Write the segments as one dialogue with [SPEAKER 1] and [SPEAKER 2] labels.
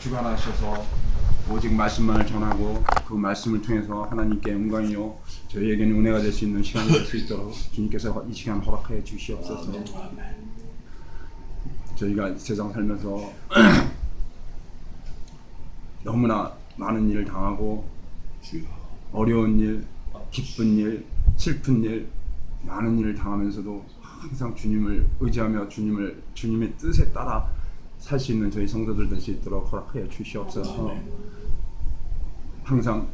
[SPEAKER 1] 주관하셔서 오직 말씀만을 전하고 그 말씀을 통해서 하나님께 영광이요 저희에게는 은혜가 될 수 있는 시간이 될 수 있도록 주님께서 이 시간 허락하여 주시옵소서. 저희가 이 세상 살면서 너무나 많은 일을 당하고 어려운 일, 기쁜 일, 슬픈 일, 많은 일을 당하면서도 항상 주님을 의지하며 주님의 뜻에 따라 살 수 있는 저희 성도들 될 수 있도록 허락하여 주시옵소서. 항상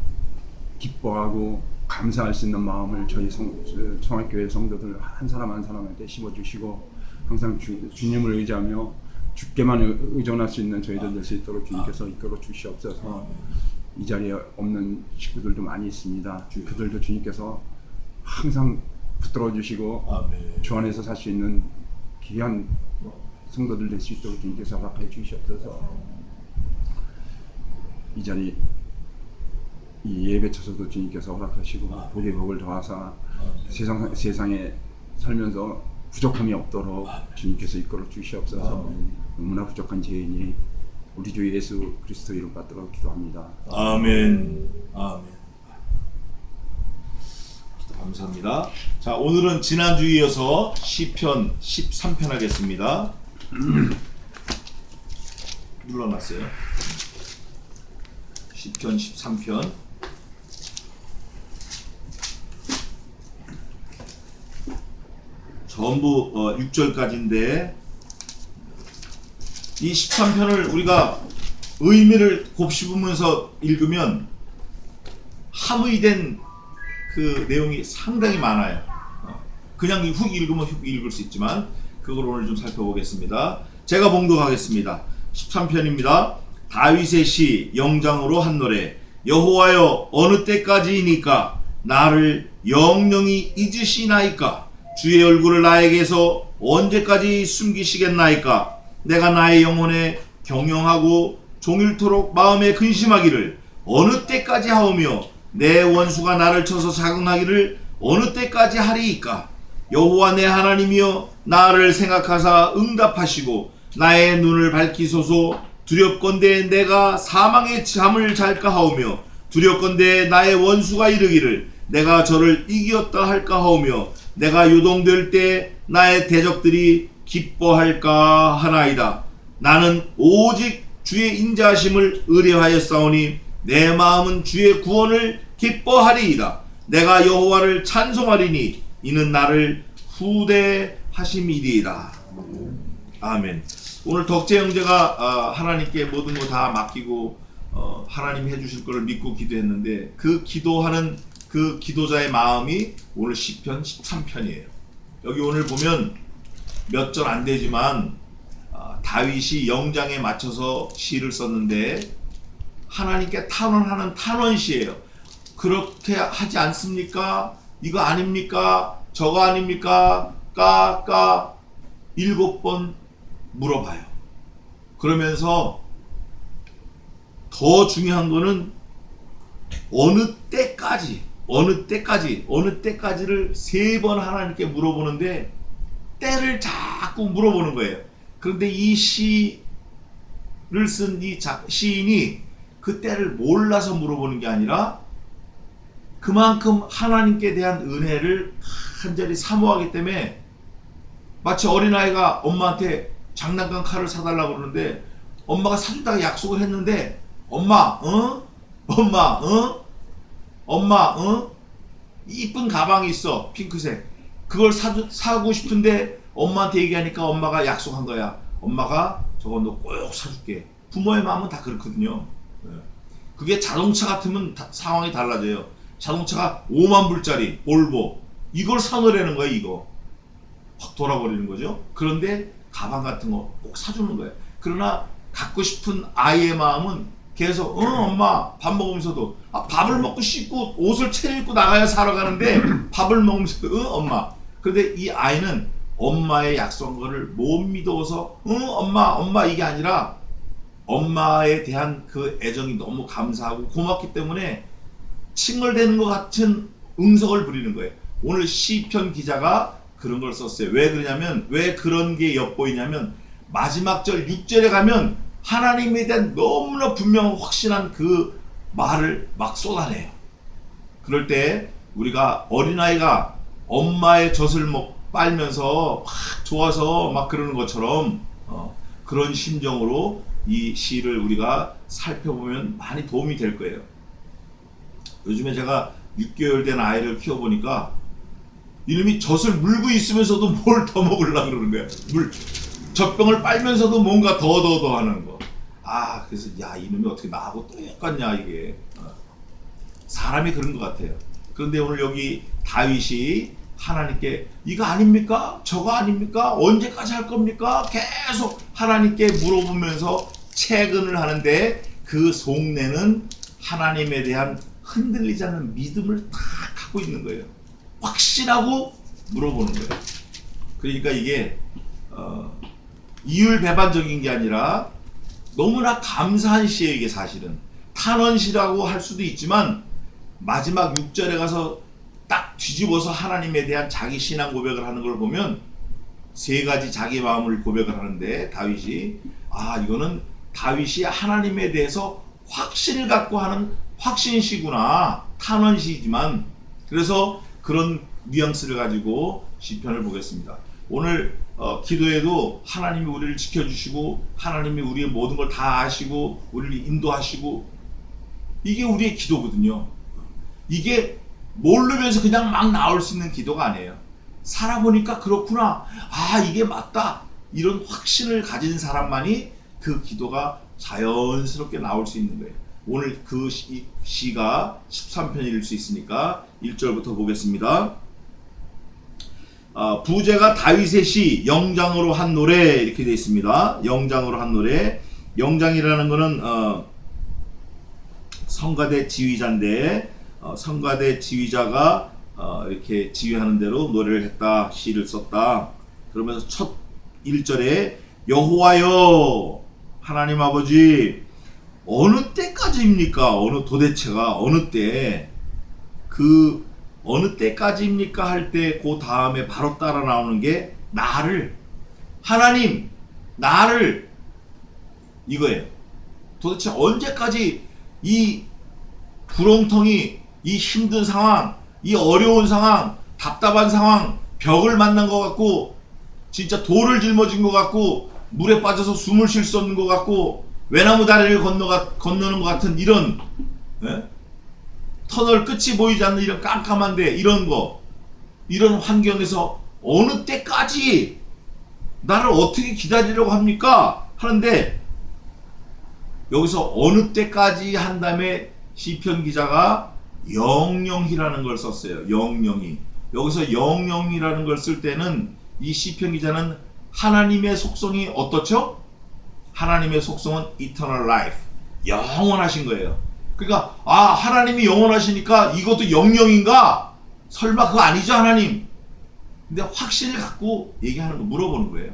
[SPEAKER 1] 기뻐하고 감사할 수 있는 마음을 저희 성악교회 성도들 한 사람 한 사람한테 심어주시고 항상 주님을 의지하며 주께만 의존할 수 있는 저희들 될 수 있도록 주님께서 이끌어 주시옵소서. 이 자리에 없는 식구들도 많이 있습니다. 그들도 주님께서 항상 붙들어 주시고 주 안에서 살 수 있는 귀한 성도들 될 수 있도록 주님께서 허락해 주시옵소서. 이 자리 이 예배처서도 주님께서 허락하시고 복의 복을 더하사 세상에 살면서 부족함이 없도록 주님께서 이끌어 주시옵소서. 너무나 부족한 죄인이 우리 주 예수 그리스도 이름 받들어 기도합니다.
[SPEAKER 2] 아멘. 아멘. 기도 감사합니다. 자, 오늘은 지난주에 이어서 시편 13편 하겠습니다. 눌러놨어요. 시편 13편. 전부 6절까지인데 이 13편을 우리가 의미를 곱씹으면서 읽으면 함의된 그 내용이 상당히 많아요. 그냥 훅 읽으면 훅 읽을 수 있지만 그걸 오늘 좀 살펴보겠습니다. 제가 봉독하겠습니다. 13편입니다. 다윗의 시 영장으로 한 노래. 여호와여 어느 때까지이니까 나를 영영히 잊으시나이까. 주의 얼굴을 나에게서 언제까지 숨기시겠나이까. 내가 나의 영혼에 경영하고 종일토록 마음에 근심하기를 어느 때까지 하오며 내 원수가 나를 쳐서 자긍하기를 어느 때까지 하리이까. 여호와 내 하나님이여 나를 생각하사 응답하시고 나의 눈을 밝히소서. 두렵건대 내가 사망의 잠을 잘까 하오며 두렵건대 나의 원수가 이르기를 내가 저를 이겼다 할까 하오며 내가 요동될 때 나의 대적들이 기뻐할까 하나이다. 나는 오직 주의 인자하심을 의뢰하였사오니 내 마음은 주의 구원을 기뻐하리이다. 내가 여호와를 찬송하리니 이는 나를 후대하심이리이다. 아멘. 오늘 덕재 형제가 하나님께 모든 거 다 맡기고 하나님 해주실 것을 믿고 기도했는데 그 기도하는 그 기도자의 마음이 오늘 시편 13편이에요. 여기 오늘 보면 몇 절 안 되지만 다윗이 영장에 맞춰서 시를 썼는데 하나님께 탄원하는 탄원시예요. 그렇게 하지 않습니까? 이거 아닙니까? 저거 아닙니까? 까까 7번 물어봐요. 그러면서 더 중요한 거는 어느 때까지를 3번 하나님께 물어보는데 때를 자꾸 물어보는 거예요. 그런데 이 시를 쓴 이 시인이 그 때를 몰라서 물어보는 게 아니라 그만큼 하나님께 대한 은혜를 간절히 사모하기 때문에 마치 어린아이가 엄마한테 장난감 칼을 사달라고 그러는데 엄마가 사준다고 약속을 했는데 엄마 이쁜 가방이 있어 핑크색 그걸 사고 싶은데 엄마한테 얘기하니까 엄마가 약속한 거야. 엄마가 저거 너 꼭 사줄게. 부모의 마음은 다 그렇거든요. 그게 자동차 같으면 상황이 달라져요. 자동차가 5만 불짜리 볼보 이걸 사놓으라는 거야. 이거 확 돌아버리는 거죠. 그런데 가방 같은 거 꼭 사주는 거예요. 그러나 갖고 싶은 아이의 마음은 계속 엄마 밥 먹으면서도 밥을 먹고 씻고 옷을 차려입고 나가야 사러 가는데 밥을 먹으면서도 엄마. 그런데 이 아이는 엄마의 약속한 거를 못 믿어서 엄마 이게 아니라 엄마에 대한 그 애정이 너무 감사하고 고맙기 때문에 칭얼대는 것 같은 응석을 부리는 거예요. 오늘 시편 기자가 그런 걸 썼어요. 왜 그러냐면 왜 그런 게 엿보이냐면 마지막 절 6절에 가면 하나님에 대한 너무나 분명하고 확신한 그 말을 막 쏟아내요. 그럴 때 우리가 어린아이가 엄마의 젖을 빨면서 막 좋아서 막 그러는 것처럼 그런 심정으로 이 시를 우리가 살펴보면 많이 도움이 될 거예요. 요즘에 제가 6개월 된 아이를 키워보니까 이놈이 젖을 물고 있으면서도 뭘 더 먹으려고 그러는 거야. 젖병을 빨면서도 뭔가 더 하는 거. 그래서 야, 이놈이 어떻게 나하고 똑같냐 이게. 사람이 그런 것 같아요. 그런데 오늘 여기 다윗이 하나님께 이거 아닙니까? 저거 아닙니까? 언제까지 할 겁니까? 계속 하나님께 물어보면서 채근을 하는데 그 속내는 하나님에 대한 흔들리지 않는 믿음을 다 갖고 있는 거예요. 확신하고 물어보는 거예요. 그러니까 이게 이율배반적인 게 아니라 너무나 감사한 시예요. 이게 사실은 탄원시라고 할 수도 있지만 마지막 6절에 가서 딱 뒤집어서 하나님에 대한 자기 신앙 고백을 하는 걸 보면 세 가지 자기 마음을 고백을 하는데 다윗이 이거는 다윗이 하나님에 대해서 확신을 갖고 하는 확신시구나. 탄원시지만 그래서 그런 뉘앙스를 가지고 시편을 보겠습니다. 오늘 기도에도 하나님이 우리를 지켜주시고 하나님이 우리의 모든 걸 다 아시고 우리를 인도하시고 이게 우리의 기도거든요. 이게 모르면서 그냥 막 나올 수 있는 기도가 아니에요. 살아보니까 그렇구나. 이게 맞다. 이런 확신을 가진 사람만이 그 기도가 자연스럽게 나올 수 있는 거예요. 오늘 그 시가 13편일 수 있으니까 1절부터 보겠습니다. 부제가 다윗의 시 영장으로 한 노래 이렇게 되어 있습니다. 영장으로 한 노래. 영장이라는 거는 성가대 지휘자인데 성가대 지휘자가 이렇게 지휘하는 대로 노래를 했다. 시를 썼다. 그러면서 첫 1절에 여호와여 하나님 아버지 어느 때까지입니까? 도대체가 어느 때? 그 어느 때까지입니까? 할 때 그 다음에 바로 따라 나오는 게 나를 하나님 나를 이거예요. 도대체 언제까지 이 구렁텅이 이 힘든 상황 이 어려운 상황 답답한 상황 벽을 만난 것 같고 진짜 돌을 짊어진 것 같고 물에 빠져서 숨을 쉴 수 없는 것 같고 외나무 다리를 건너는 것 같은 이런 터널 끝이 보이지 않는 이런 깜깜한데 이런 환경에서 어느 때까지 나를 어떻게 기다리려고 합니까? 하는데 여기서 어느 때까지 한 다음에 시편 기자가 영영이라는 걸 썼어요. 영영이. 여기서 영영이라는 걸 쓸 때는 이 시편 기자는 하나님의 속성이 어떻죠? 하나님의 속성은 eternal life. 영원하신 거예요. 그러니까 하나님이 영원하시니까 이것도 영영인가? 설마 그거 아니죠 하나님? 근데 확신을 갖고 얘기하는 거 물어보는 거예요.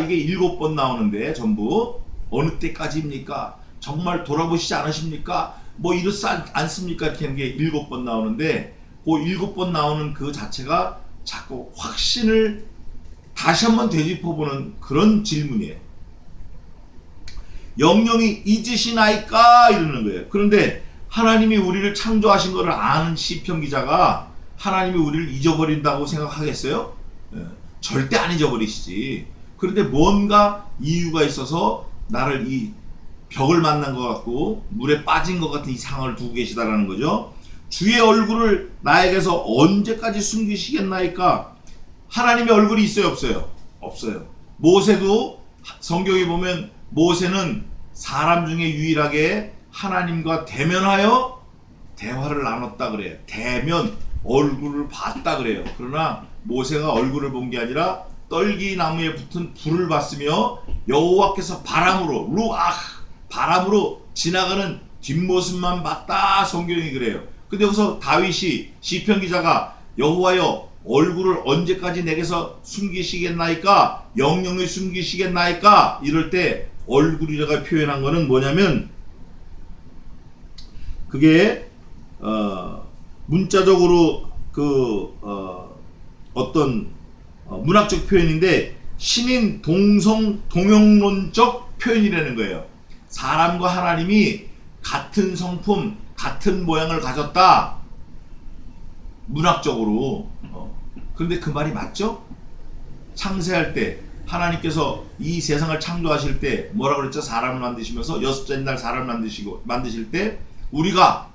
[SPEAKER 2] 이게 7번 나오는데 전부 어느 때까지입니까? 정말 돌아보시지 않으십니까? 뭐 이렇지 않습니까? 이렇게 하는 게 7번 나오는데 그 7번 나오는 그 자체가 자꾸 확신을 다시 한번 되짚어보는 그런 질문이에요. 영영이 잊으시나이까? 이러는 거예요. 그런데 하나님이 우리를 창조하신 것을 아는 시편 기자가 하나님이 우리를 잊어버린다고 생각하겠어요? 절대 안 잊어버리시지. 그런데 뭔가 이유가 있어서 나를 이 벽을 만난 것 같고 물에 빠진 것 같은 이 상황을 두고 계시다라는 거죠. 주의 얼굴을 나에게서 언제까지 숨기시겠나이까? 하나님의 얼굴이 있어요 없어요? 없어요. 모세도 성경에 보면 모세는 사람 중에 유일하게 하나님과 대면하여 대화를 나눴다 그래요. 대면 얼굴을 봤다 그래요. 그러나 모세가 얼굴을 본 게 아니라 떨기나무에 붙은 불을 봤으며 여호와께서 바람으로 지나가는 뒷모습만 봤다. 성경이 그래요. 근데 여기서 다윗이 시편 기자가 여호와여 얼굴을 언제까지 내게서 숨기시겠나이까? 영영을 숨기시겠나이까? 이럴 때 얼굴이라고 표현한 거는 뭐냐면 그게 문자적으로 어떤 문학적 표현인데 신인 동영론적 표현이라는 거예요. 사람과 하나님이 같은 성품, 같은 모양을 가졌다. 문학적으로. 그런데 그 말이 맞죠? 창세할 때 하나님께서 이 세상을 창조하실 때 뭐라 그랬죠? 사람을 만드시면서 여섯째 날 사람을 만드실 때 우리가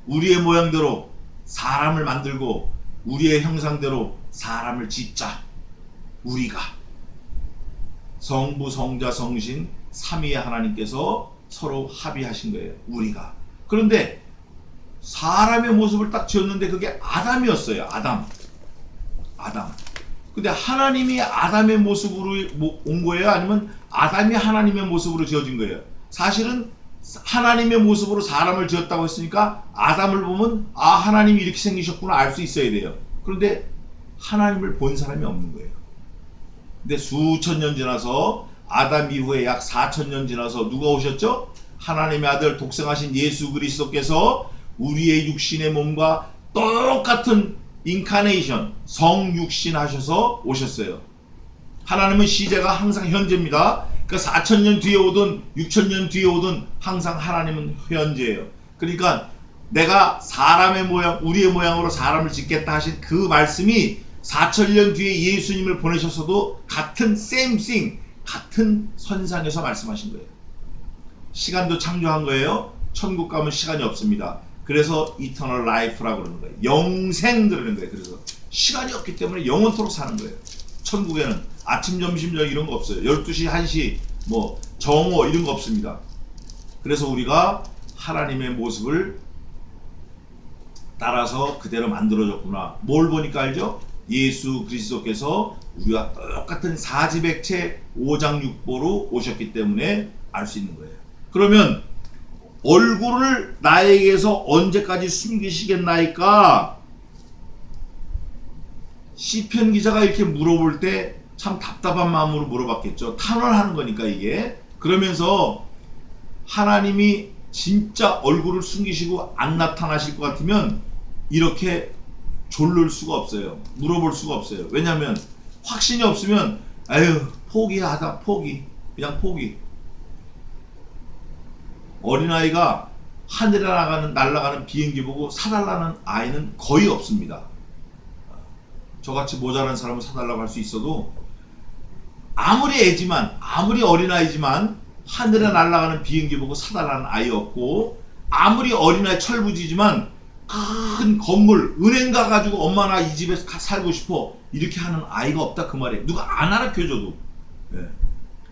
[SPEAKER 2] 우리의 모양대로 사람을 만들고 우리의 형상대로 사람을 짓자. 우리가 성부, 성자, 성신 삼위의 하나님께서 서로 합의하신 거예요. 우리가. 그런데 사람의 모습을 딱 지었는데 그게 아담이었어요. 아담. 근데 하나님이 아담의 모습으로 온 거예요? 아니면 아담이 하나님의 모습으로 지어진 거예요? 사실은 하나님의 모습으로 사람을 지었다고 했으니까 아담을 보면 아, 하나님이 이렇게 생기셨구나 알 수 있어야 돼요. 그런데 하나님을 본 사람이 없는 거예요. 근데 수천 년 지나서 아담 이후에 약 4,000년 지나서 누가 오셨죠? 하나님의 아들 독생하신 예수 그리스도께서 우리의 육신의 몸과 똑같은 인카네이션, 성육신 하셔서 오셨어요. 하나님은 시제가 항상 현재입니다. 그러니까 4,000년 뒤에 오든 6,000년 뒤에 오든 항상 하나님은 현재예요. 그러니까 내가 사람의 모양, 우리의 모양으로 사람을 짓겠다 하신 그 말씀이 4,000년 뒤에 예수님을 보내셨어도 같은 same thing, 같은 선상에서 말씀하신 거예요. 시간도 창조한 거예요. 천국 가면 시간이 없습니다. 그래서 이터널 라이프라고 그러는 거예요. 영생 그러는 거예요. 그래서 시간이 없기 때문에 영원토록 사는 거예요. 천국에는 아침, 점심, 저녁 이런 거 없어요. 12시, 1시, 뭐 정오 이런 거 없습니다. 그래서 우리가 하나님의 모습을 따라서 그대로 만들어졌구나. 뭘 보니까 알죠? 예수 그리스도께서 우리가 똑같은 사지백체 5장6보로 오셨기 때문에 알 수 있는 거예요. 그러면 얼굴을 나에게서 언제까지 숨기시겠나이까? 시편 기자가 이렇게 물어볼 때 참 답답한 마음으로 물어봤겠죠. 탄원하는 거니까 이게. 그러면서 하나님이 진짜 얼굴을 숨기시고 안 나타나실 것 같으면 이렇게 졸를 수가 없어요. 물어볼 수가 없어요. 왜냐하면 확신이 없으면 아유 포기하다 포기. 그냥 포기. 어린아이가 하늘에 날아가는 비행기 보고 사달라는 아이는 거의 없습니다. 저같이 모자란 사람은 사달라고 할 수 있어도 아무리 애지만 아무리 어린아이지만 하늘에 날아가는 비행기 보고 사달라는 아이 없고 아무리 어린아이 철부지지만 큰 건물 은행 가가지고 엄마 나 이 집에 살고 싶어 이렇게 하는 아이가 없다 그 말이에요. 누가 안 알아켜줘도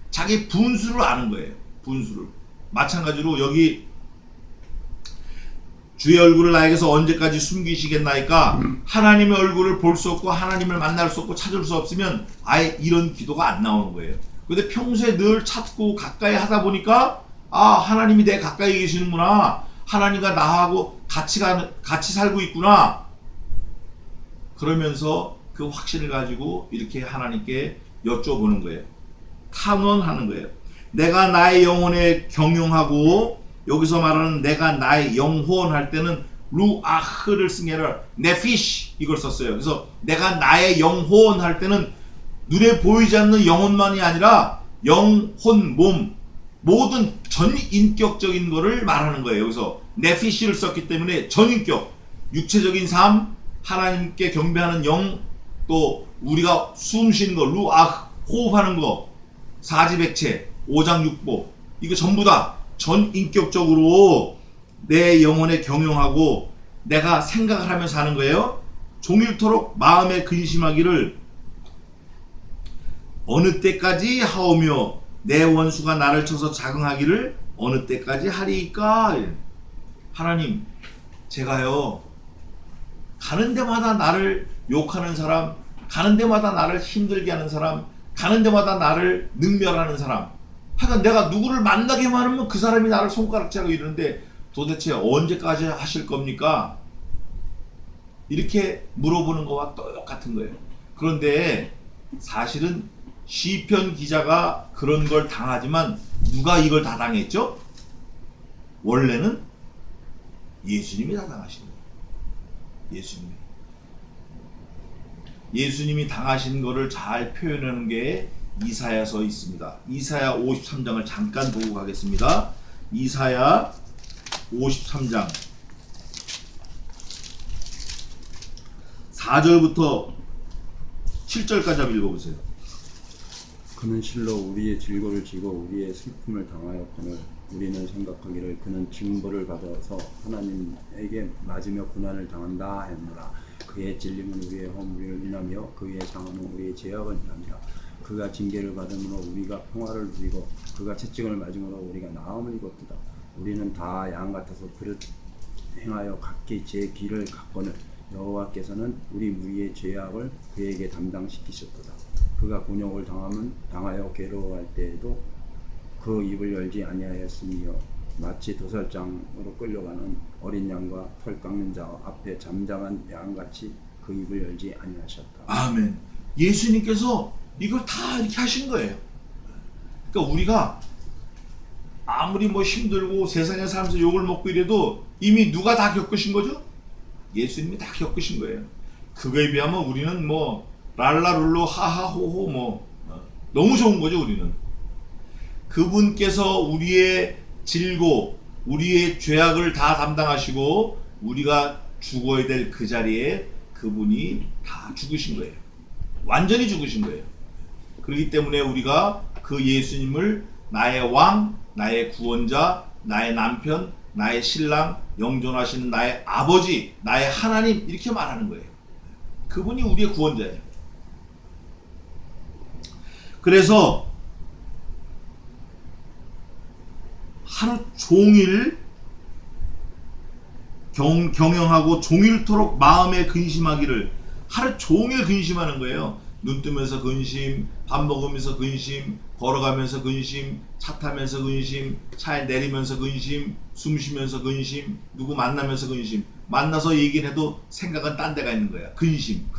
[SPEAKER 2] 자기 분수를 아는 거예요. 분수를. 마찬가지로 여기 주의 얼굴을 나에게서 언제까지 숨기시겠나이까? 하나님의 얼굴을 볼 수 없고 하나님을 만날 수 없고 찾을 수 없으면 아예 이런 기도가 안 나오는 거예요. 근데 평소에 늘 찾고 가까이 하다 보니까 아 하나님이 내 가까이 계시는구나. 하나님과 나하고 같이 살고 있구나. 그러면서 그 확신을 가지고 이렇게 하나님께 여쭤보는 거예요. 탐원하는 거예요. 내가 나의 영혼에 경영하고 여기서 말하는 내가 나의 영혼 할 때는 루아흐를 쓴 게 아니라 네피쉬 이걸 썼어요. 그래서 내가 나의 영혼 할 때는 눈에 보이지 않는 영혼만이 아니라 영혼, 몸 모든 전인격적인 거를 말하는 거예요. 여기서 네피쉬를 썼기 때문에 전인격, 육체적인 삶, 하나님께 경배하는 영, 또 우리가 숨 쉬는 거, 루아흐, 호흡하는 거, 사지백체, 5장6보 이거 전부 다 전인격적으로 내 영혼에 경영하고 내가 생각을 하면서 하는 거예요. 종일토록 마음에 근심하기를 어느 때까지 하오며 내 원수가 나를 쳐서 자긍하기를 어느 때까지 하리이까? 하나님 제가요 가는 데마다 나를 욕하는 사람, 가는 데마다 나를 힘들게 하는 사람, 가는 데마다 나를 능멸하는 사람, 하여간 내가 누구를 만나기만 하면 그 사람이 나를 손가락질하고 이러는데 도대체 언제까지 하실 겁니까? 이렇게 물어보는 거와 똑같은 거예요. 그런데 사실은 시편 기자가 그런 걸 당하지만 누가 이걸 다 당했죠? 원래는 예수님이 다 당하신 거예요. 예수님이 당하신 거를 잘 표현하는 게 이사야서 있습니다. 이사야 53장을 잠깐 보고 가겠습니다. 이사야 53장 4절부터 7절까지 한번 읽어보세요.
[SPEAKER 1] 그는 실로 우리의 질고를 지고 우리의 슬픔을 당하였거늘 우리는 생각하기를 그는 징벌을 받아서 하나님에게 맞으며 고난을 당한다 했노라. 그의 찔림은 우리의 허물을 인하며 그의 상함은 우리의 죄악을 인하며 그가 징계를 받음으로 우리가 평화를 누리고 그가 채찍을 맞음으로 우리가 나음을 입었도다. 우리는 다 양 같아서 그릇 행하여 각기 제 길을 갔거늘 여호와께서는 우리 무리의 죄악을 그에게 담당시키셨도다. 그가 곤욕을 당하여 괴로워할 때에도 그 입을 열지 아니하였으며 마치 도살장으로 끌려가는 어린 양과 털 깎는 자 앞에 잠잠한 양같이 그 입을 열지 아니하셨다.
[SPEAKER 2] 아멘. 예수님께서 이걸 다 이렇게 하신 거예요. 그러니까 우리가 아무리 뭐 힘들고 세상에 살면서 욕을 먹고 이래도 이미 누가 다 겪으신 거죠? 예수님이 다 겪으신 거예요. 그거에 비하면 우리는 뭐 랄라룰루 하하호호 뭐 너무 좋은 거죠. 우리는 그분께서 우리의 질고 우리의 죄악을 다 담당하시고 우리가 죽어야 될 그 자리에 그분이 다 죽으신 거예요. 완전히 죽으신 거예요. 그렇기 때문에 우리가 그 예수님을 나의 왕, 나의 구원자, 나의 남편, 나의 신랑, 영존하시는 나의 아버지, 나의 하나님 이렇게 말하는 거예요. 그분이 우리의 구원자예요. 그래서 하루 종일 경영하고 종일토록 마음에 근심하기를 하루 종일 근심하는 거예요. 눈 뜨면서 근심, 밥 먹으면서 근심, 걸어가면서 근심, 차 타면서 근심, 차에 내리면서 근심, 숨 쉬면서 근심, 누구 만나면서 근심. 만나서 얘기를 해도 생각은 딴 데가 있는 거야. 근심.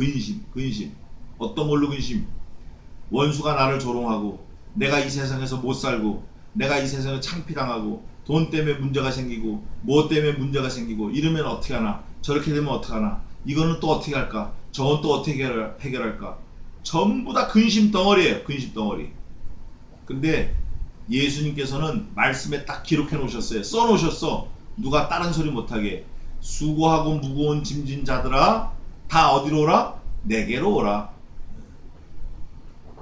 [SPEAKER 2] 어떤 걸로 근심? 원수가 나를 조롱하고 내가 이 세상에서 못 살고 내가 이 세상에 창피당하고 돈 때문에 문제가 생기고 뭐 때문에 문제가 생기고 이러면 어떻게 하나, 저렇게 되면 어떻게 하나, 이거는 또 어떻게 할까, 저건 또 어떻게 해결할까. 전부 다 근심 덩어리예요. 근심 덩어리. 근데 예수님께서는 말씀에 딱 기록해 놓으셨어요. 써 놓으셨어. 누가 다른 소리 못하게. 수고하고 무거운 짐진 자들아 다 어디로 오라? 내게로 오라.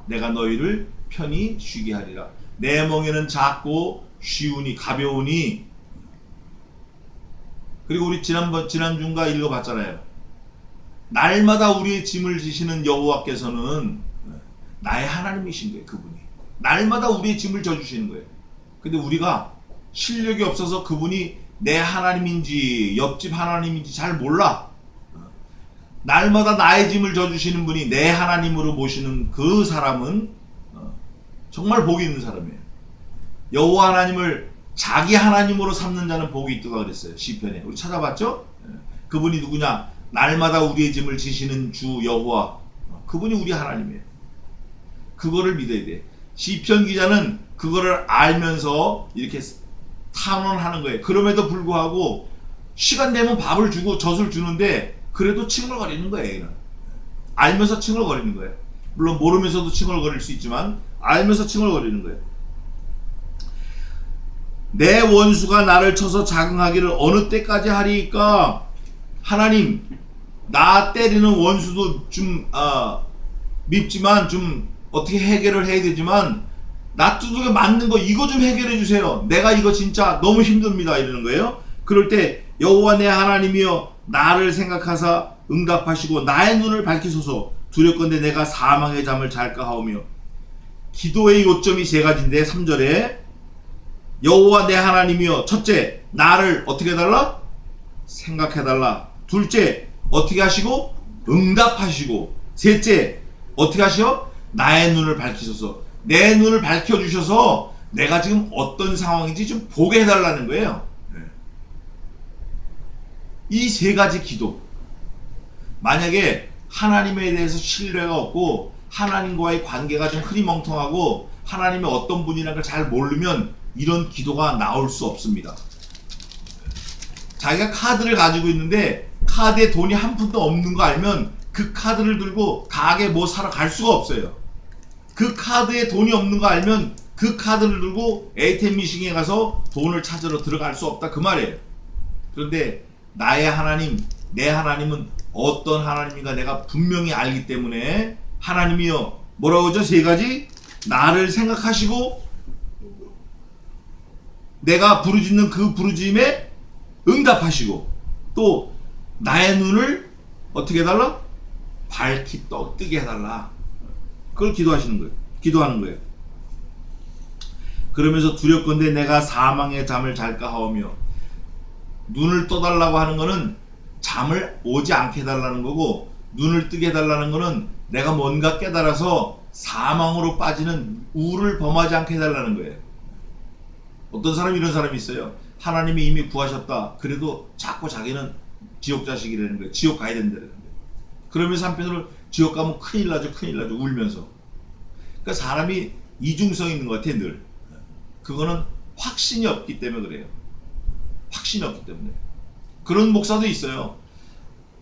[SPEAKER 2] 내가 너희를 편히 쉬게 하리라. 내 멍에는 작고 쉬우니 가벼우니. 그리고 우리 지난주인가 읽어봤잖아요. 날마다 우리의 짐을 지시는 여호와께서는 나의 하나님이신 거예요. 그분이 날마다 우리의 짐을 져주시는 거예요. 근데 우리가 실력이 없어서 그분이 내 하나님인지 옆집 하나님인지 잘 몰라. 날마다 나의 짐을 져주시는 분이 내 하나님으로 모시는 그 사람은 정말 복이 있는 사람이에요. 여호와 하나님을 자기 하나님으로 삼는 자는 복이 있다고 그랬어요. 시편에 우리 찾아봤죠? 그분이 누구냐? 날마다 우리의 짐을 지시는 주 여호와. 그분이 우리 하나님이에요. 그거를 믿어야 돼. 시편 기자는 그거를 알면서 이렇게 탄원하는 거예요. 그럼에도 불구하고 시간 되면 밥을 주고 젖을 주는데 그래도 칭얼거리는 거예요. 얘는. 알면서 칭얼거리는 거예요. 물론 모르면서도 칭얼거릴 수 있지만 알면서 칭얼거리는 거예요. 내 원수가 나를 쳐서 자긍하기를 어느 때까지 하리까? 하나님, 나 때리는 원수도 좀 밉지만 좀 어떻게 해결을 해야 되지만 나 두들겨 맞는 거 이거 좀 해결해 주세요. 내가 이거 진짜 너무 힘듭니다. 이러는 거예요. 그럴 때 여호와 내 하나님이여 나를 생각하사 응답하시고 나의 눈을 밝히소서. 두렵건대 내가 사망의 잠을 잘까 하오며. 기도의 요점이 세 가지인데 3절에 여호와 내 하나님이여, 첫째 나를 어떻게 해달라? 생각해달라. 둘째 어떻게 하시고? 응답하시고. 셋째 어떻게 하시오? 나의 눈을 밝히소서. 내 눈을 밝혀주셔서 내가 지금 어떤 상황인지 좀 보게 해달라는 거예요. 이 세 가지 기도. 만약에 하나님에 대해서 신뢰가 없고 하나님과의 관계가 좀 흐리멍텅하고 하나님이 어떤 분이라는 걸 잘 모르면 이런 기도가 나올 수 없습니다. 자기가 카드를 가지고 있는데 카드에 돈이 한 푼도 없는 거 알면 그 카드를 들고 가게 뭐 사러 갈 수가 없어요. 그 카드에 돈이 없는 거 알면 그 카드를 들고 ATM 미싱에 가서 돈을 찾으러 들어갈 수 없다 그 말이에요. 그런데 나의 하나님, 내 하나님은 어떤 하나님인가 내가 분명히 알기 때문에 하나님이요 뭐라고 하죠? 세 가지. 나를 생각하시고 내가 부르짖는 그 부르짖음에 응답하시고 또 나의 눈을 어떻게 해달라? 밝히 뜨게 해달라. 그걸 기도하시는 거예요. 기도하는 거예요. 그러면서 두렵건대 내가 사망의 잠을 잘까 하오며, 눈을 떠달라고 하는 거는 잠을 오지 않게 해달라는 거고, 눈을 뜨게 해달라는 거는 내가 뭔가 깨달아서 사망으로 빠지는 우를 범하지 않게 해달라는 거예요. 어떤 사람이 이런 사람이 있어요. 하나님이 이미 구하셨다. 그래도 자꾸 자기는 지옥 자식이라는 거예요. 지옥 가야 된다는 거예요. 그러면서 한편으로 지옥 가면 큰일 나죠. 큰일 나죠. 울면서. 그러니까 사람이 이중성 있는 것 같아요. 늘. 그거는 확신이 없기 때문에 그래요. 확신이 없기 때문에. 그런 목사도 있어요.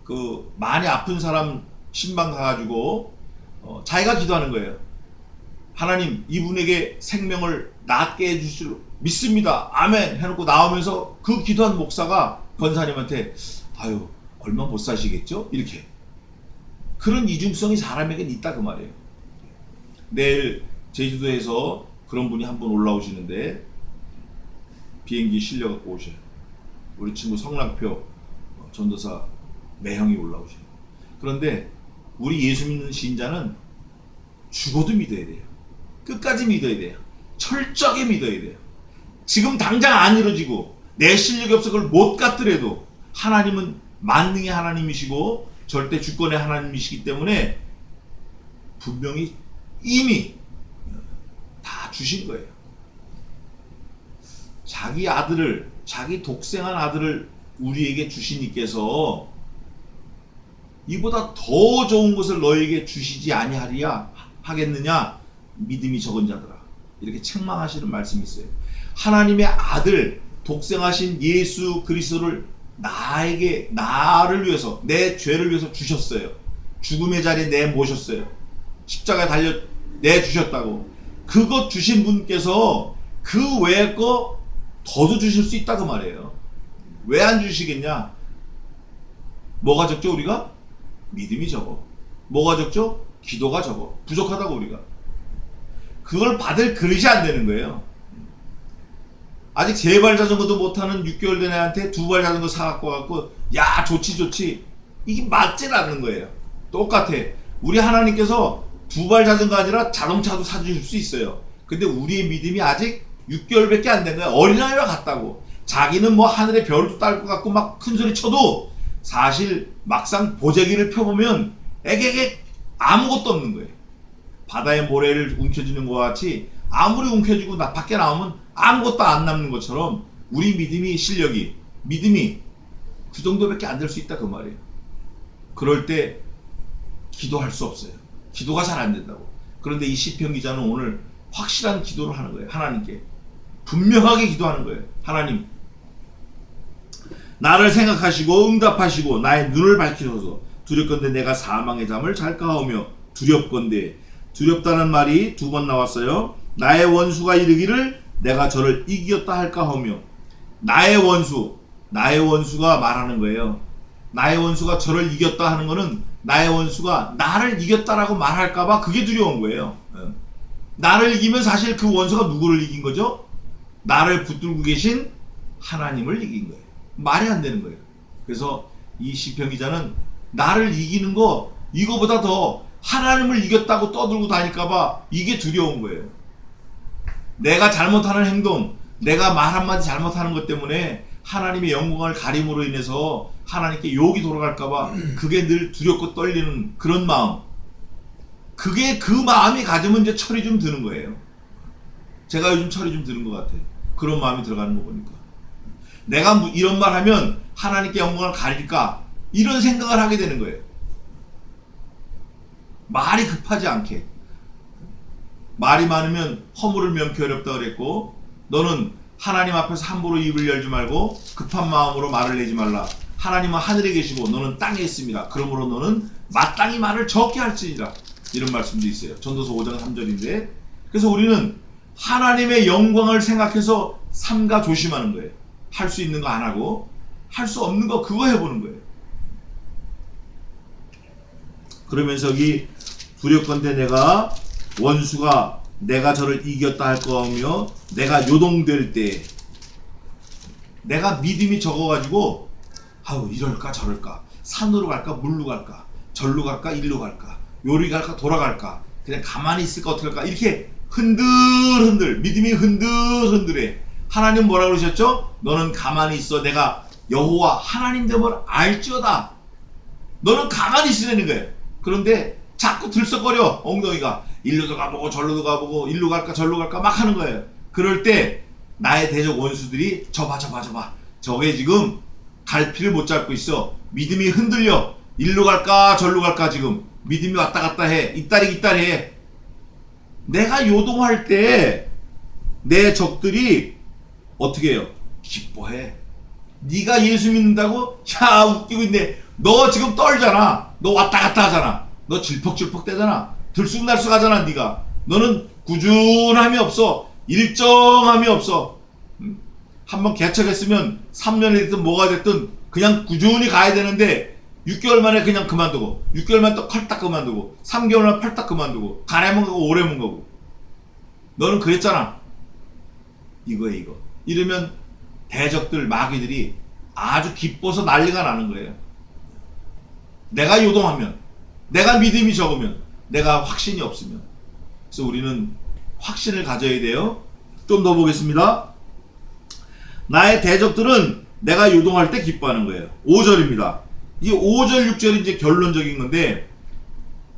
[SPEAKER 2] 그 많이 아픈 사람 신방 가가지고 자기가 기도하는 거예요. 하나님 이분에게 생명을 낫게 해주시려 믿습니다. 아멘 해놓고 나오면서 그 기도한 목사가 권사님한테 아유 얼마 못 사시겠죠? 이렇게. 그런 이중성이 사람에겐 있다 그 말이에요. 내일 제주도에서 그런 분이 한 분 올라오시는데 비행기 실려갖고 오셔요. 우리 친구 성랑표 전도사 매형이 올라오셔요. 그런데 우리 예수 믿는 신자는 죽어도 믿어야 돼요. 끝까지 믿어야 돼요. 철저하게 믿어야 돼요. 지금 당장 안 이루어지고 내 실력이 없어 그걸 못 갖더라도 하나님은 만능의 하나님이시고 절대 주권의 하나님이시기 때문에 분명히 이미 다 주신 거예요. 자기 아들을, 자기 독생한 아들을 우리에게 주신 이께서 이보다 더 좋은 것을 너에게 주시지 아니하리야 하겠느냐? 믿음이 적은 자들아. 이렇게 책망하시는 말씀이 있어요. 하나님의 아들, 독생하신 예수 그리스도를 나에게, 나를 위해서, 내 죄를 위해서 주셨어요. 죽음의 자리에 내모셨어요. 십자가에 달려 내주셨다고. 그것 주신 분께서 그 외의 거 더도 주실 수 있다 그 말이에요. 왜 안 주시겠냐? 뭐가 적죠 우리가? 믿음이 적어. 뭐가 적죠? 기도가 적어. 부족하다고 우리가. 그걸 받을 그릇이 안 되는 거예요. 아직 3발 자전거도 못하는 6개월 된 애한테 2발 자전거 사갖고 갖고 야 좋지 이게 맞진 않는 거예요. 똑같아. 우리 하나님께서 2발 자전거 아니라 자동차도 사주실 수 있어요. 근데 우리의 믿음이 아직 6개월밖에 안 된 거야. 어린아이와 같다고. 자기는 뭐 하늘의 별도 딸 것 같고 막 큰 소리 쳐도 사실 막상 보자기를 펴보면 애게게 아무것도 없는 거예요. 바다의 모래를 움켜쥐는 것 같이 아무리 움켜쥐고 밖에 나오면 아무것도 안 남는 것처럼 우리 믿음이 실력이 믿음이 그 정도밖에 안 될 수 있다 그 말이에요. 그럴 때 기도할 수 없어요. 기도가 잘 안 된다고. 그런데 이 시편 기자는 오늘 확실한 기도를 하는 거예요. 하나님께 분명하게 기도하는 거예요. 하나님 나를 생각하시고 응답하시고 나의 눈을 밝히셔서 두렵건대 내가 사망의 잠을 잘까 하오며 두렵건대. 두렵다는 말이 2번 나왔어요. 나의 원수가 이르기를 내가 저를 이겼다 할까 하며. 나의 원수가 말하는 거예요. 나의 원수가 저를 이겼다 하는 거는 나의 원수가 나를 이겼다라고 말할까봐 그게 두려운 거예요. 나를 이기면 사실 그 원수가 누구를 이긴 거죠? 나를 붙들고 계신 하나님을 이긴 거예요. 말이 안 되는 거예요. 그래서 이 시편 기자는 나를 이기는 거 이거보다 더 하나님을 이겼다고 떠들고 다닐까봐 이게 두려운 거예요. 내가 잘못하는 행동, 내가 말 한마디 잘못하는 것 때문에 하나님의 영광을 가림으로 인해서 하나님께 욕이 돌아갈까봐 그게 늘 두렵고 떨리는 그런 마음. 그게 그 마음이 가지면 이제 철이 좀 드는 거예요. 제가 요즘 철이 좀 드는 것 같아요. 그런 마음이 들어가는 거 보니까. 내가 이런 말 하면 하나님께 영광을 가릴까? 이런 생각을 하게 되는 거예요. 말이 급하지 않게. 말이 많으면 허물을 면피 어렵다 그랬고, 너는 하나님 앞에서 함부로 입을 열지 말고 급한 마음으로 말을 내지 말라. 하나님은 하늘에 계시고 너는 땅에 있습니다. 그러므로 너는 마땅히 말을 적게 할지니라. 이런 말씀도 있어요. 전도서 5장 3절인데 그래서 우리는 하나님의 영광을 생각해서 삼가 조심하는 거예요. 할 수 있는 거 안 하고 할 수 없는 거 그거 해보는 거예요. 그러면서 여기 두렵건대 내가 원수가 내가 저를 이겼다 할 거며 내가 요동될 때 내가 믿음이 적어가지고 아우 이럴까 저럴까 산으로 갈까 물로 갈까 절로 갈까 일로 갈까 요리 갈까 돌아갈까 그냥 가만히 있을까 어떻게 할까 이렇게 흔들흔들 믿음이 흔들흔들해. 하나님 뭐라 그러셨죠? 너는 가만히 있어 내가 여호와 하나님 됨을 알지어다. 너는 가만히 있으라는 거예요. 그런데 자꾸 들썩거려 엉덩이가 일로도 가보고 절로도 가보고 일로 갈까 절로 갈까 막 하는 거예요. 그럴 때 나의 대적 원수들이 저봐 저게 지금 갈피를 못 잡고 있어. 믿음이 흔들려. 일로 갈까 절로 갈까 지금 믿음이 왔다 갔다 해. 이따리 해. 내가 요동할 때 내 적들이 어떻게 해요? 기뻐해. 네가 예수 믿는다고? 야 웃기고 있네. 너 지금 떨잖아. 너 왔다 갔다 하잖아. 너 질퍽질퍽 대잖아. 들쑥날쑥 하잖아. 네가 너는 꾸준함이 없어. 일정함이 없어. 한번 개척했으면 3년이 됐든 뭐가 됐든 그냥 꾸준히 가야 되는데 6개월 만에 그냥 그만두고 6개월 만에 또 펄딱 그만두고 3개월 만에 펄딱 그만두고 가래문 가고 오래문 가고 너는 그랬잖아. 이거야 이거. 이러면 대적들 마귀들이 아주 기뻐서 난리가 나는 거예요. 내가 요동하면 내가 믿음이 적으면 내가 확신이 없으면. 그래서 우리는 확신을 가져야 돼요. 좀 더 보겠습니다. 나의 대적들은 내가 요동할 때 기뻐하는 거예요. 5절입니다. 이 5절 6절이 이제 결론적인 건데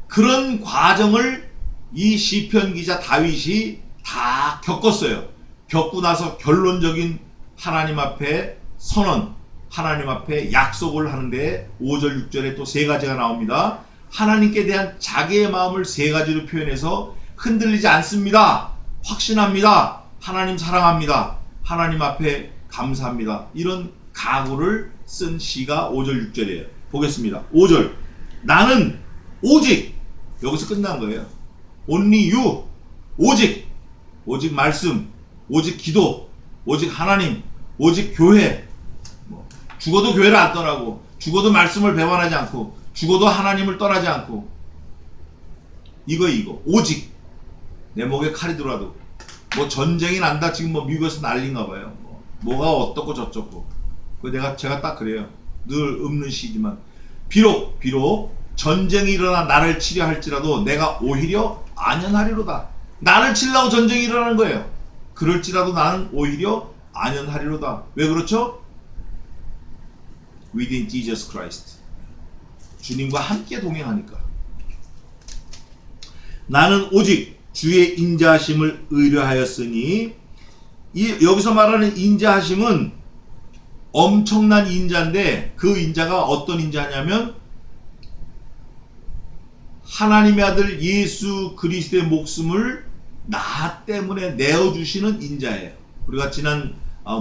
[SPEAKER 2] 그런 과정을 이 시편 기자 다윗이 다 겪었어요. 겪고 나서 결론적인 하나님 앞에 선언, 하나님 앞에 약속을 하는데 5절 6절에 또 세 가지가 나옵니다. 하나님께 대한 자기의 마음을 세 가지로 표현해서 흔들리지 않습니다. 확신합니다. 하나님 사랑합니다. 하나님 앞에 감사합니다. 이런 각오를 쓴 시가 5절 6절이에요. 보겠습니다. 5절 나는 오직 여기서 끝난 거예요. Only you 오직 말씀 오직 기도 오직 하나님 오직 교회 죽어도 교회를 안 떠나고 죽어도 말씀을 배반하지 않고 죽어도 하나님을 떠나지 않고 이거 오직 내 목에 칼이 들어와도 뭐 전쟁이 난다 지금 뭐 미국에서 난리인가 봐요. 뭐가 어떻고 저쩌고 제가 딱 그래요. 늘 없는 시지만 비록 전쟁이 일어나 나를 치려 할지라도 내가 오히려 안연하리로다. 나를 치려고 전쟁이 일어나는 거예요. 그럴지라도 나는 오히려 안연하리로다. 왜 그렇죠? Within Jesus Christ. 주님과 함께 동행하니까. 나는 오직 주의 인자하심을 의뢰하였으니 여기서 말하는 인자하심은 엄청난 인자인데 그 인자가 어떤 인자냐면 하나님의 아들 예수 그리스도의 목숨을 나 때문에 내어주시는 인자예요. 우리가 지난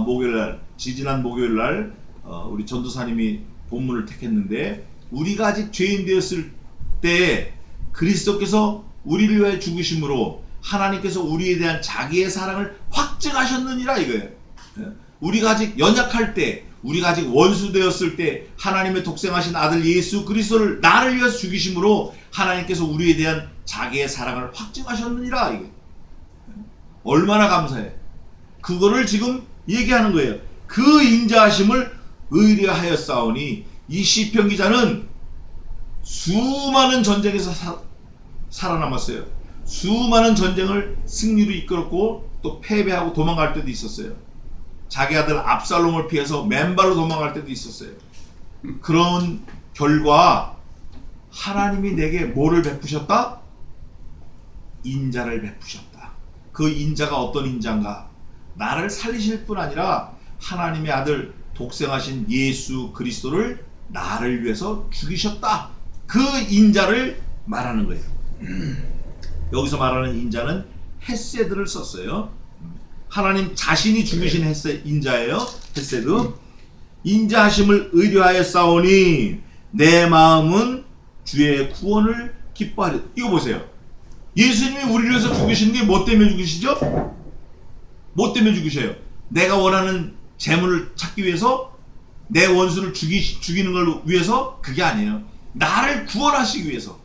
[SPEAKER 2] 목요일 날 우리 전도사님이 본문을 택했는데 우리가 아직 죄인 되었을 때 그리스도께서 우리를 위해 죽으심으로 하나님께서 우리에 대한 자기의 사랑을 확증하셨느니라 이거예요. 우리가 아직 연약할 때 우리가 아직 원수 되었을 때 하나님의 독생하신 아들 예수 그리스도를 나를 위해서 죽이심으로 하나님께서 우리에 대한 자기의 사랑을 확증하셨느니라 이게 얼마나 감사해. 그거를 지금 얘기하는 거예요. 그 인자하심을 의뢰하였사오니 이 시편 기자는 수많은 전쟁에서 살아남았어요. 수많은 전쟁을 승리로 이끌었고 또 패배하고 도망갈 때도 있었어요. 자기 아들 압살롬을 피해서 맨발로 도망갈 때도 있었어요. 그런 결과 하나님이 내게 뭐를 베푸셨다? 인자를 베푸셨다. 그 인자가 어떤 인자인가? 나를 살리실 뿐 아니라 하나님의 아들 독생하신 예수 그리스도를 나를 위해서 죽이셨다. 그 인자를 말하는 거예요. 여기서 말하는 인자는 헤세드를 썼어요. 하나님 자신이 죽이신 인자예요. 헤세드. 인자하심을 의뢰하였사오니 내 마음은 주의 구원을 기뻐하리. 이거 보세요. 예수님이 우리를 위해서 죽으신 게 뭐 때문에 죽으시죠? 뭐 때문에 죽으셔요? 내가 원하는 재물을 찾기 위해서, 내 원수를 죽이는 걸 위해서? 그게 아니에요. 나를 구원하시기 위해서.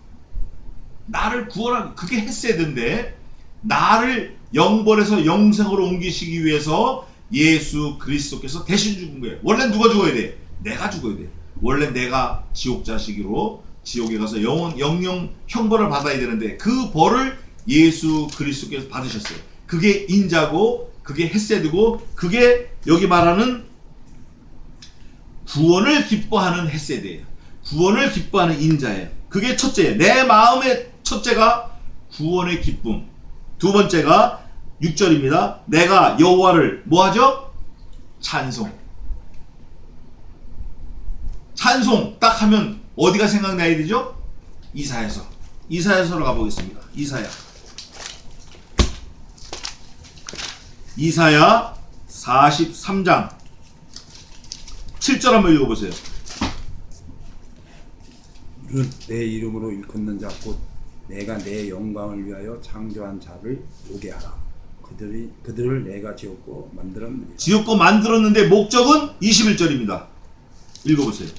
[SPEAKER 2] 나를 구원하기, 그게 헤세드인데, 나를 영벌에서 영생으로 옮기시기 위해서 예수 그리스도께서 대신 죽은 거예요. 원래 누가 죽어야 돼? 내가 죽어야 돼. 원래 내가 지옥 자식으로 지옥에 가서 영영 형벌을 받아야 되는데, 그 벌을 예수 그리스도께서 받으셨어요. 그게 인자고, 그게 헤세드고, 그게 여기 말하는 구원을 기뻐하는 헤세드예요. 구원을 기뻐하는 인자예요. 그게 첫째예요. 내 마음의 첫째가 구원의 기쁨. 두 번째가 6절입니다. 내가 여호와를 뭐하죠? 찬송. 찬송 딱 하면 어디가 생각나야 되죠? 이사야서로 가보겠습니다. 이사야 43장 7절 한번 읽어보세요.
[SPEAKER 1] 내 이름으로 일컫는 자 곧 내가 내 영광을 위하여 창조한 자를 오게 하라. 그들을 내가 지었고 만들었느니라.
[SPEAKER 2] 지었고 만들었는데 목적은 21절입니다. 읽어보세요.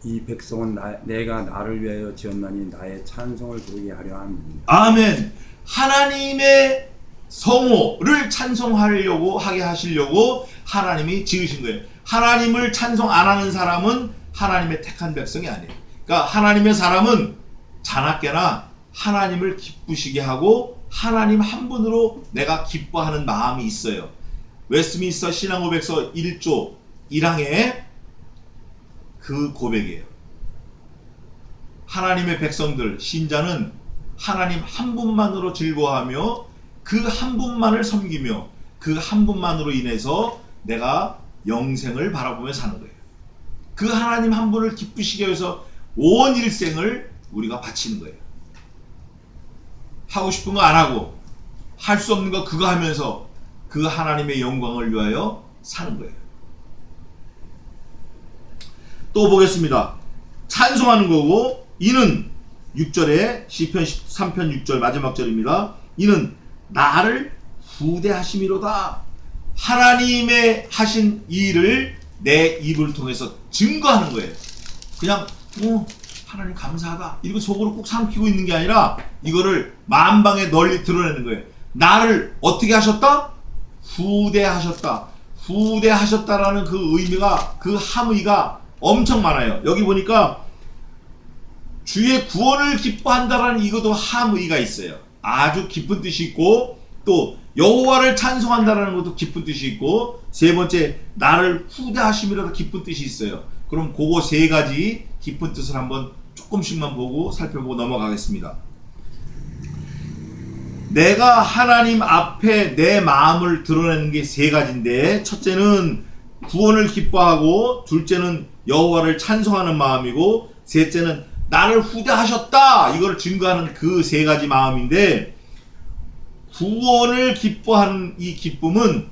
[SPEAKER 1] 이 백성은 내가 나를 위하여 지었나니 나의 찬송을 부르게 하려 함이니라.
[SPEAKER 2] 아멘. 하나님의 성호를 찬송하려고 하게 하시려고 하나님이 지으신 거예요. 하나님을 찬송 안 하는 사람은 하나님의 택한 백성이 아니에요. 그러니까 하나님의 사람은 자나깨나 하나님을 기쁘시게 하고 하나님 한 분으로 내가 기뻐하는 마음이 있어요. 웨스트민스터 신앙고백서 1조 1항에 그 고백이에요. 하나님의 백성들, 신자는 하나님 한 분만으로 즐거워하며 그 한 분만을 섬기며 그 한 분만으로 인해서 내가 영생을 바라보며 사는 거예요. 그 하나님 한 분을 기쁘시게 해서 온 일생을 우리가 바치는 거예요. 하고 싶은 거 안 하고, 할 수 없는 거 그거 하면서 그 하나님의 영광을 위하여 사는 거예요. 또 보겠습니다. 찬송하는 거고, 이는 6절에 시편 13편 6절 마지막 절입니다. 이는 나를 후대하심이로다. 하나님의 하신 일을 내 입을 통해서 증거하는 거예요. 그냥 하나님 감사하다 이렇게 속으로 꼭 삼키고 있는 게 아니라 이거를 만방에 널리 드러내는 거예요. 나를 어떻게 하셨다? 후대하셨다. 후대하셨다라는 그 의미가, 그 함의가 엄청 많아요. 여기 보니까 주의 구원을 기뻐한다라는 이것도 함의가 있어요. 아주 깊은 뜻이 있고, 또 여호와를 찬송한다라는 것도 깊은 뜻이 있고, 세 번째 나를 후대하심이라도 깊은 뜻이 있어요. 그럼 그거 세 가지 깊은 뜻을 한번 조금씩만 보고 살펴보고 넘어가겠습니다. 내가 하나님 앞에 내 마음을 드러내는 게 세 가지인데, 첫째는 구원을 기뻐하고, 둘째는 여호와를 찬송하는 마음이고, 셋째는 나를 후대하셨다 이걸 증거하는 그 세 가지 마음인데, 구원을 기뻐하는 이 기쁨은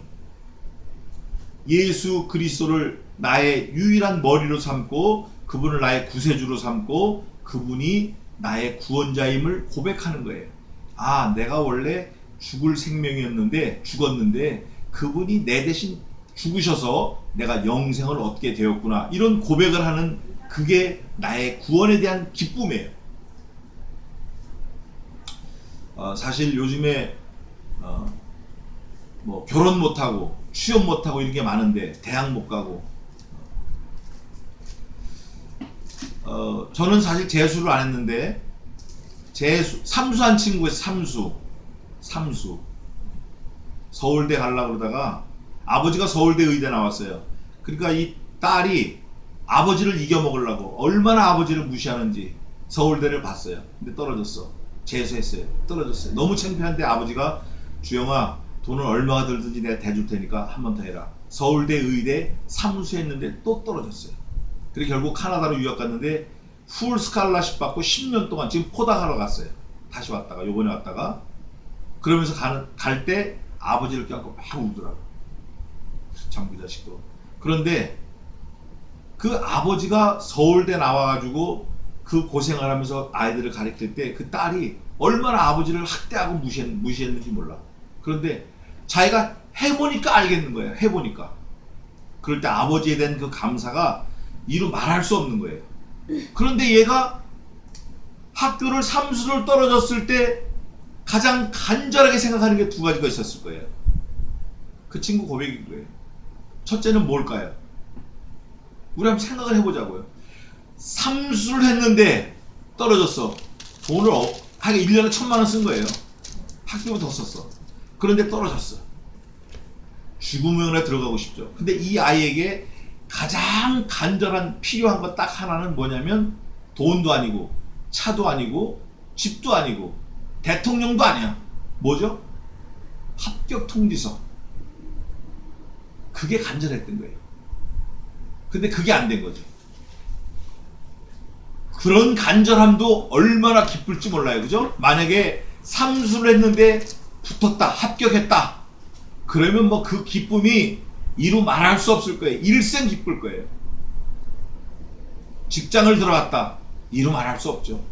[SPEAKER 2] 예수 그리스도를 나의 유일한 머리로 삼고, 그분을 나의 구세주로 삼고, 그분이 나의 구원자임을 고백하는 거예요. 아, 내가 원래 죽을 생명이었는데, 죽었는데 그분이 내 대신 죽으셔서 내가 영생을 얻게 되었구나, 이런 고백을 하는, 그게 나의 구원에 대한 기쁨이에요. 사실 요즘에 뭐 결혼 못하고 취업 못하고 이런 게 많은데, 대학 못 가고, 저는 사실 재수를 안 했는데, 삼수한 친구의 삼수 서울대 가려고 그러다가 아버지가 서울대 의대 나왔어요. 그러니까 이 딸이 아버지를 이겨먹으려고 얼마나 아버지를 무시하는지 서울대를 봤어요. 근데 떨어졌어. 재수했어요. 떨어졌어요. 너무 창피한데 아버지가 주영아, 돈을 얼마가 들든지 내가 대줄 테니까 한 번 더 해라. 서울대 의대 삼수했는데 또 떨어졌어요. 그래서 결국 카나다로 유학 갔는데 풀 스칼라십 받고 10년 동안 지금 포닥하러 갔어요. 다시 왔다가 요번에 왔다가, 그러면서 갈 때 아버지를 껴안고 막 울더라고. 장부 자식도. 그런데 그 아버지가 서울대 나와가지고 그 고생을 하면서 아이들을 가르칠 때 그 딸이 얼마나 아버지를 학대하고 무시했는지 몰라. 그런데 자기가 해보니까 알겠는 거예요. 해보니까. 그럴 때 아버지에 대한 그 감사가 이루 말할 수 없는 거예요. 그런데 얘가 학교를 삼수를 떨어졌을 때 가장 간절하게 생각하는 게 두 가지가 있었을 거예요. 그 친구 고백인 거예요. 첫째는 뭘까요? 우리 한번 생각을 해보자고요. 삼수를 했는데 떨어졌어. 돈을 하게 1년에 1,000만 원 쓴 거예요. 학교보다 더 썼어. 그런데 떨어졌어. 죽으면에 들어가고 싶죠. 근데 이 아이에게 가장 간절한 필요한 것 딱 하나는 뭐냐면 돈도 아니고 차도 아니고 집도 아니고 대통령도 아니야. 뭐죠? 합격 통지서. 그게 간절했던 거예요. 근데 그게 안 된 거죠. 그런 간절함도 얼마나 기쁠지 몰라요. 그죠? 만약에 삼수를 했는데 붙었다, 합격했다. 그러면 뭐 그 기쁨이 이루 말할 수 없을 거예요. 일생 기쁠 거예요. 직장을 들어갔다. 이루 말할 수 없죠.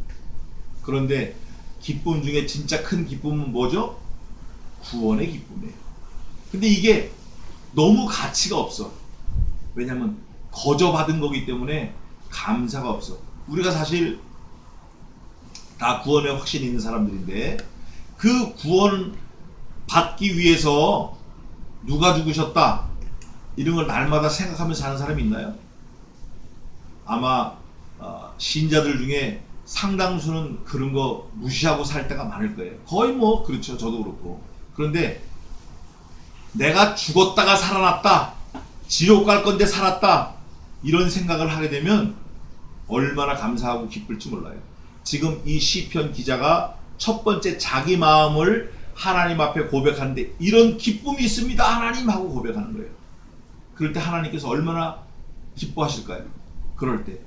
[SPEAKER 2] 그런데 기쁨 중에 진짜 큰 기쁨은 뭐죠? 구원의 기쁨이에요. 근데 이게 너무 가치가 없어. 왜냐면 거저 받은 거기 때문에 감사가 없어. 우리가 사실 다 구원에 확신이 있는 사람들인데 그 구원 받기 위해서 누가 죽으셨다 이런 걸 날마다 생각하면서 사는 사람이 있나요? 아마 신자들 중에 상당수는 그런 거 무시하고 살 때가 많을 거예요. 거의 뭐 그렇죠. 저도 그렇고. 그런데 내가 죽었다가 살아났다, 지옥 갈 건데 살았다, 이런 생각을 하게 되면 얼마나 감사하고 기쁠지 몰라요. 지금 이 시편 기자가 첫 번째 자기 마음을 하나님 앞에 고백하는데 이런 기쁨이 있습니다 하나님 하고 고백하는 거예요. 그럴 때 하나님께서 얼마나 기뻐하실까요? 그럴 때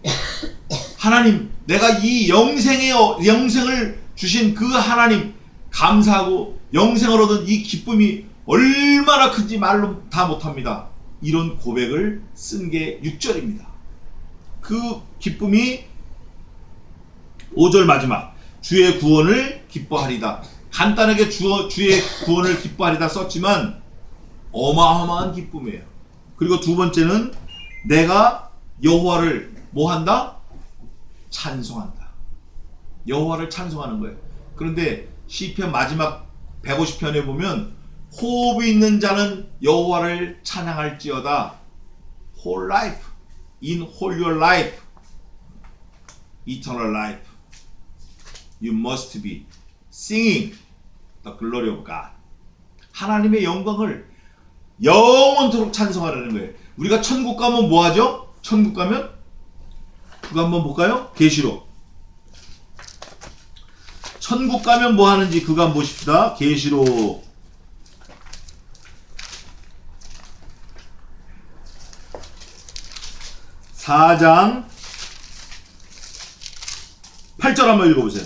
[SPEAKER 2] 하나님, 내가 이 영생을 주신 그 하나님 감사하고 영생을 얻은 이 기쁨이 얼마나 큰지 말로 다 못합니다. 이런 고백을 쓴 게 6절입니다. 그 기쁨이 5절 마지막 주의 구원을 기뻐하리다. 간단하게 주의 구원을 기뻐하리다 썼지만 어마어마한 기쁨이에요. 그리고 두 번째는 내가 여호와를 뭐한다? 찬송한다. 여호와를 찬송하는 거예요. 그런데 시편 마지막 150편에 보면 호흡이 있는 자는 여호와를 찬양할지어다. Whole life, in whole your life, eternal life, you must be singing the glory of God. 하나님의 영광을 영원토록 찬송하라는 거예요. 우리가 천국 가면 뭐 하죠? 천국 가면 그거 한번 볼까요? 계시록. 천국 가면 뭐 하는지 그거 한번 보십시다. 계시록 4장 8절 한번 읽어보세요.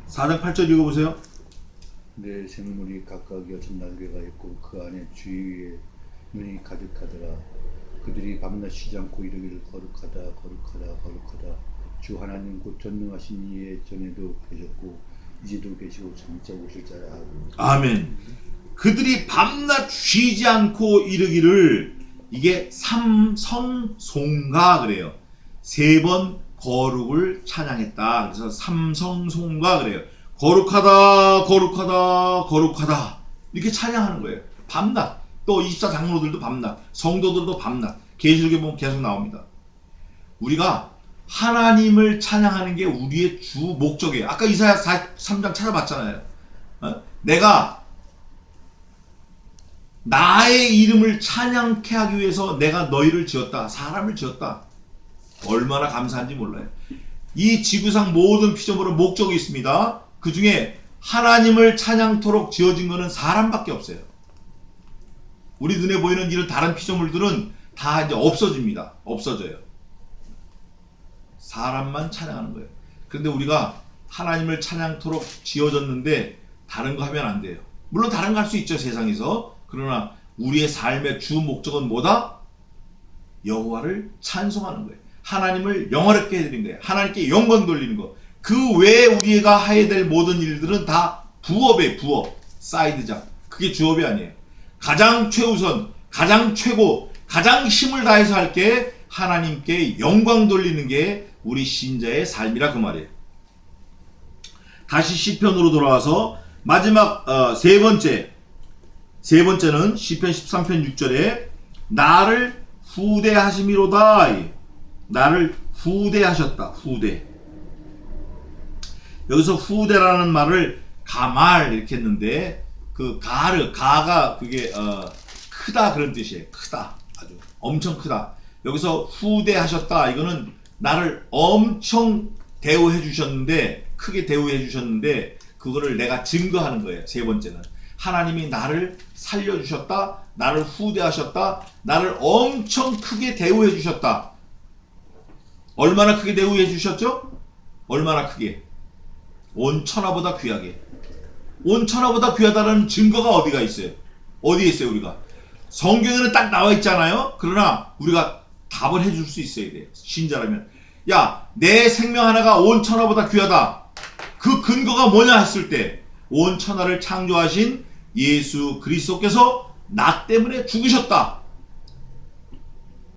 [SPEAKER 2] 4장 8절 읽어보세요.
[SPEAKER 3] 내 생물이 각각 6날개가 있고 그 안에 주위에 눈이 가득하더라. 그들이 밤낮 쉬지 않고 이르기를 거룩하다 거룩하다 거룩하다. 주 하나님 곧 전능하신 이의 전에도 계셨고 이제도 계시고 장차 오실 자라 하고.
[SPEAKER 2] 아멘. 그들이 밤낮 쉬지 않고 이르기를, 이게 삼성송가 그래요. 3번 거룩을 찬양했다. 그래서 삼성송가 그래요. 거룩하다 거룩하다 거룩하다 이렇게 찬양하는 거예요. 밤낮. 또 24장로들도 밤낮, 성도들도 밤낮. 계시록에 보면 계속 나옵니다. 우리가 하나님을 찬양하는 게 우리의 주 목적이에요. 아까 이사야 3장 찾아봤잖아요. 내가 나의 이름을 찬양케 하기 위해서 내가 너희를 지었다. 사람을 지었다. 얼마나 감사한지 몰라요. 이 지구상 모든 피조물은 목적이 있습니다. 그 중에 하나님을 찬양토록 지어진 것은 사람밖에 없어요. 우리 눈에 보이는 이런 다른 피조물들은 다 이제 없어집니다. 없어져요. 사람만 찬양하는 거예요. 그런데 우리가 하나님을 찬양토록 지어졌는데 다른 거 하면 안 돼요. 물론 다른 거 할 수 있죠, 세상에서. 그러나 우리의 삶의 주 목적은 뭐다? 여호와를 찬송하는 거예요. 하나님을 영화롭게 해드린 거예요. 하나님께 영광 돌리는 거. 그 외에 우리가 해야 될 모든 일들은 다 부업이에요. 부업. 사이드작. 그게 주업이 아니에요. 가장 최우선, 가장 최고, 가장 힘을 다해서 할 게 하나님께 영광 돌리는 게 우리 신자의 삶이라 그 말이에요. 다시 시편으로 돌아와서 마지막 세 번째는 시편 13편 6절에 나를 후대하심이로다. 나를 후대하셨다. 후대. 여기서 후대라는 말을 가말 이렇게 했는데 그 가가 그게 크다 그런 뜻이에요. 크다. 아주 엄청 크다. 여기서 후대하셨다. 이거는 나를 엄청 대우해 주셨는데 크게 대우해 주셨는데 그거를 내가 증거하는 거예요. 세 번째는 하나님이 나를 살려주셨다. 나를 후대하셨다. 나를 엄청 크게 대우해 주셨다. 얼마나 크게 대우해 주셨죠? 얼마나 크게? 온 천하보다 귀하게. 온 천하보다 귀하다는 증거가 어디가 있어요? 어디에 있어요 우리가? 성경에는 딱 나와 있잖아요. 그러나 우리가 답을 해줄 수 있어야 돼요. 신자라면. 야, 내 생명 하나가 온 천하보다 귀하다. 그 근거가 뭐냐 했을 때 온 천하를 창조하신 예수 그리스도께서 나 때문에 죽으셨다.